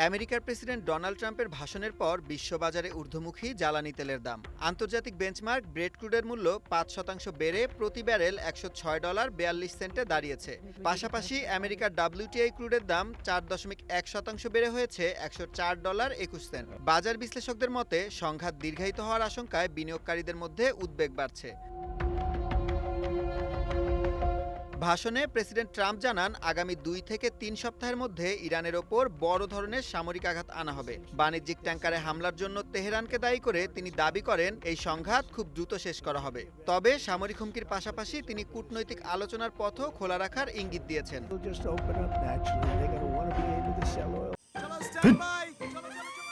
আমেরিকার president Donald ট্রাম্পের ভাষণের পর বিশ্ববাজারে ঊর্ধ্বমুখী জ্বালানি তেলের দাম। আন্তর্জাতিক বেঞ্চমার্ক ব্রেড ক্রুডের মূল্য ৫% বেড়ে প্রতি ব্যারেল $১০৬.৪২ দাঁড়িয়েছে। পাশাপাশি আমেরিকার WTI ক্রুডের দাম ৪.১% বেড়ে হয়েছে $১০৪.২১। বাজার বিশ্লেষকদের মতে সংঘাত দীর্ঘায়িত হওয়ার আশঙ্কায় বিনিয়োগকারীদের মধ্যে উদ্বেগ বাড়ছে। ভাষণে প্রেসিডেন্ট ট্রাম্প জানান, আগামী ২ থেকে ৩ সপ্তাহের মধ্যে ইরানের ওপর বড় ধরনের সামরিক আঘাত আনা হবে। বাণিজ্যিক ট্যাঙ্কারে হামলার জন্য তেহরানকে দায়ী করে তিনি দাবি করেন এই সংঘাত খুব দ্রুত শেষ করা হবে। তবে সামরিক হুমকির পাশাপাশি তিনি কূটনৈতিক আলোচনার পথও খোলা রাখার ইঙ্গিত দিয়েছেন।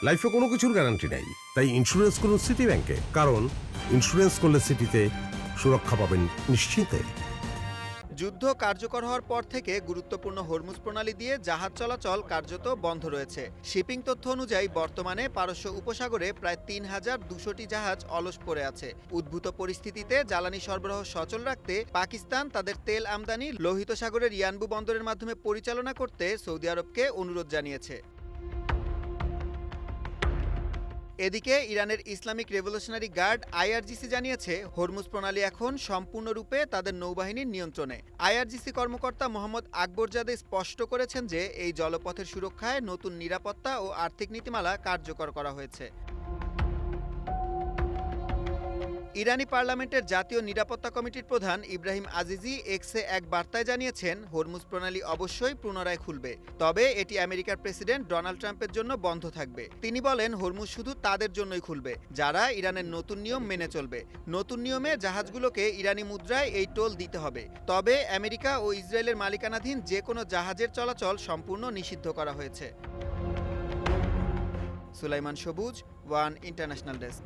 লাইফে কোনো কিছুর গ্যারান্টি নাই, তাই ইন্স্যুরেন্স করুন সিটি ব্যাংকে, কারণ ইন্স্যুরেন্স করলে সিটিতে সুরক্ষা পাবেন নিশ্চিন্তে। যুদ্ধ কার্যকর হওয়ার পর থেকে গুরুত্বপূর্ণ হরমুজ প্রণালী দিয়ে জাহাজ চলাচল কার্যত বন্ধ রয়েছে। শিপিং তথ্য অনুযায়ী বর্তমানে পারস্য উপসাগরে প্রায় ৩,২০০টি জাহাজ অলস পড়ে আছে। উদ্ভূত পরিস্থিতিতে জ্বালানি সরবরাহ সচল রাখতে পাকিস্তান তাদের তেল আমদানি লোহিত সাগরের ইয়ানবু বন্দরের মাধ্যমে পরিচালনা করতে সৌদি আরবকে অনুরোধ জানিয়েছে। এদিকে ইরানের ইসলামিক রেভলিউশনারি গার্ড IRGC জানিয়েছে, হরমুজ প্রণালী এখন সম্পূর্ণরূপে তাদের নৌবাহিনীর নিয়ন্ত্রণে। IRGC কর্মকর্তা মোহাম্মদ আকবরজাদে স্পষ্ট করেছেন যে এই জলপথের সুরক্ষায় নতুন নিরাপত্তা ও আর্থিক নীতিমালা কার্যকর করা হয়েছে। ইরানি পার্লামেন্টের জাতীয় নিরাপত্তা কমিটির প্রধান ইব্রাহিম আজিজি এক্সে এক বার্তায় জানিয়েছেন, হরমুজ প্রণালী অবশ্যই পুনরায় খুলবে, তবে এটি আমেরিকার প্রেসিডেন্ট ডোনাল্ড ট্রাম্পের জন্য বন্ধ থাকবে। তিনি বলেন, হরমুজ শুধু তাদের জন্যই খুলবে যারা ইরানের নতুন নিয়ম মেনে চলবে। নতুন নিয়মে জাহাজগুলোকে ইরানি মুদ্রায় এই টোল দিতে হবে। তবে আমেরিকা ও ইসরায়েলের মালিকানাধীন যে কোনো জাহাজের চলাচল সম্পূর্ণ নিষিদ্ধ করা হয়েছে। সুলাইমান সবুজ, ওয়ান ইন্টারন্যাশনাল ডেস্ক।